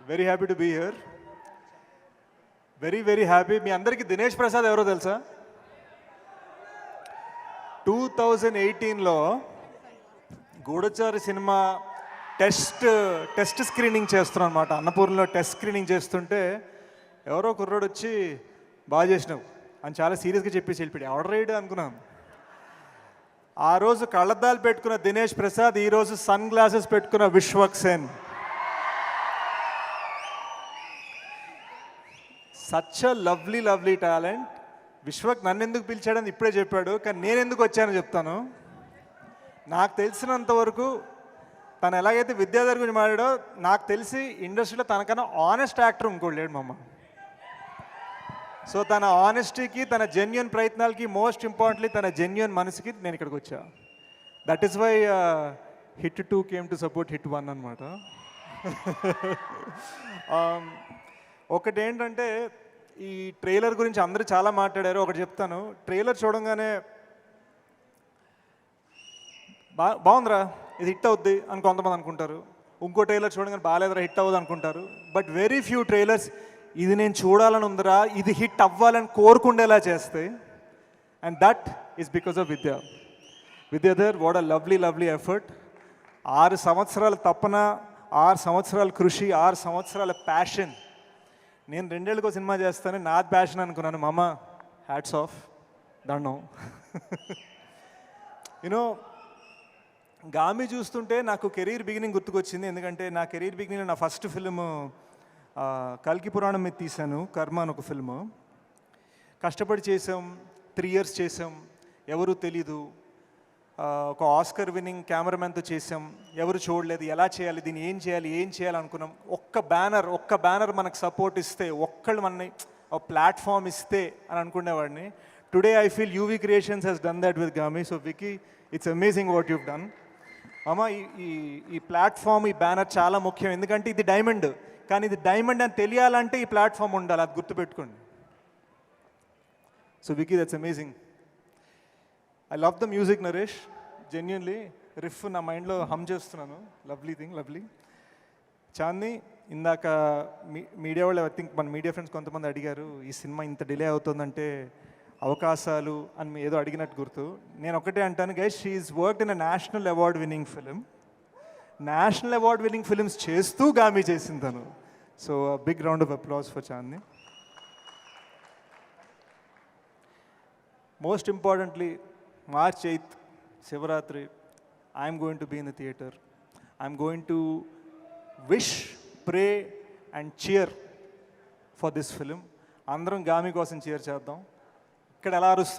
Very happy to be here. Very happy. మీ అందరికీ దినేష్ ప్రసాద్ ఎవరో తెలుసా? 2018లో గూఢచారి సినిమా టెస్ట్ స్క్రీనింగ్ చేస్తున్నాం అనమాట. అన్నపూర్ణలో టెస్ట్ స్క్రీనింగ్ చేస్తుంటే ఎవరో కుర్రోడు వచ్చి బాగా చేసినావు అని చాలా సీరియస్గా చెప్పేసి వెళ్ళిపోయాడు. ఆర్డర్ రైడ్ అనుకున్నాం. ఆ రోజు కళ్ళద్దాలు పెట్టుకున్న దినేష్ ప్రసాద్, ఈరోజు సన్ గ్లాసెస్ పెట్టుకున్న Vishwak Sen. Such a lovely talent. Vishwak నన్ను ఎందుకు పిలిచాడని ఇప్పుడే చెప్పాడు, కానీ నేను ఎందుకు వచ్చానో చెప్తాను. నాకు తెలిసినంత వరకు తను ఎలాగైతే విద్యాధర్ గురించి మాట్లాడో, నాకు తెలిసి ఇండస్ట్రీలో తనకన్నా ఆనెస్ట్ యాక్టర్ ఇంకోటి లేడు మమ్మ. సో తన ఆనెస్టీకి, తన జెన్యున్ ప్రయత్నాలకి, మోస్ట్ ఇంపార్టెంట్లీ తన జెన్యున్ మనసుకి నేను ఇక్కడికి వచ్చా. That is why hit 2 came to support hit 1 అనమాట. ఒకటి ఏంటంటే, ఈ ట్రైలర్ గురించి అందరూ చాలా మాట్లాడారు. ఒకటి చెప్తాను. ట్రైలర్ చూడంగానే బాగుందిరా, ఇది హిట్ అవుద్ది అని కొంతమంది అనుకుంటారు. ఇంకో ట్రైలర్ చూడగానే బాగాలేదురా, హిట్ అవ్వదు అనుకుంటారు. బట్ వెరీ ఫ్యూ ట్రైలర్స్ ఇది నేను చూడాలని ఉందిరా, ఇది హిట్ అవ్వాలని కోరుకుండేలా చేస్తాయి. And that is because of Vidyadhar. What a lovely effort. 6 సంవత్సరాల తపన, 6 సంవత్సరాల కృషి, 6 సంవత్సరాల ప్యాషన్. నేను 2 ఏళ్ళకో సినిమా చేస్తాను, నాది ప్యాషన్ అనుకున్నాను. మామ, హ్యాట్స్ ఆఫ్, దండం. యూనో, గామి చూస్తుంటే నాకు కెరీర్ బిగినింగ్ గుర్తుకొచ్చింది. ఎందుకంటే నా కెరీర్ బిగినింగ్లో నా ఫస్ట్ ఫిల్మ్ కల్కి పురాణం మీద తీశాను, కర్మ అని ఒక ఫిల్మ్. కష్టపడి చేసాం, 3 years చేసాం, ఎవరు తెలీదు. ఒక ఆస్కర్ విన్నింగ్ కెమెరామెన్తో చేసాం, ఎవరు చూడలేదు. ఎలా చేయాలి, దీన్ని ఏం చేయాలి అనుకున్నాం. ఒక్క బ్యానర్ మనకు సపోర్ట్ ఇస్తే, ఒక్కళ్ళు మనని ఒక ప్లాట్ఫామ్ ఇస్తే అని అనుకునేవాడిని. Today I feel UV Creations has done that with Gaami. So Vicky, it's amazing what you've done. అమ్మ, ఈ ప్లాట్ఫామ్, ఈ బ్యానర్ చాలా ముఖ్యం. ఎందుకంటే ఇది డైమండ్, కానీ ఇది డైమండ్ అని తెలియాలంటే ఈ ప్లాట్ఫామ్ ఉండాలి. అది గుర్తుపెట్టుకోండి. So Vicky, that's amazing. I love the music Naresh. Genuinely riff నా మైండ్లో హమ్ చేస్తున్నాను. లవ్లీ. చాందీ, ఇందాక మీడియా వాళ్ళు, ఐ థింక్ మన మీడియా ఫ్రెండ్స్ కొంతమంది అడిగారు, ఈ సినిమా ఇంత డిలే అవుతుందంటే అవకాశాలు అని ఏదో అడిగినట్టు గుర్తు. నేను ఒకటే అంటాను guys, she is worked in a national award winning film. National award winning films చేస్తూ గామి చేసింది తను. So big round of applause for Chandi. Most importantly, March 8th, Shivratri, I'm going to be in the theatre. I'm going to wish, pray and cheer for this film. అందరం గామి కోసం cheer చేద్దాం. ఇక్కడ ఎలా అరుస్తుంది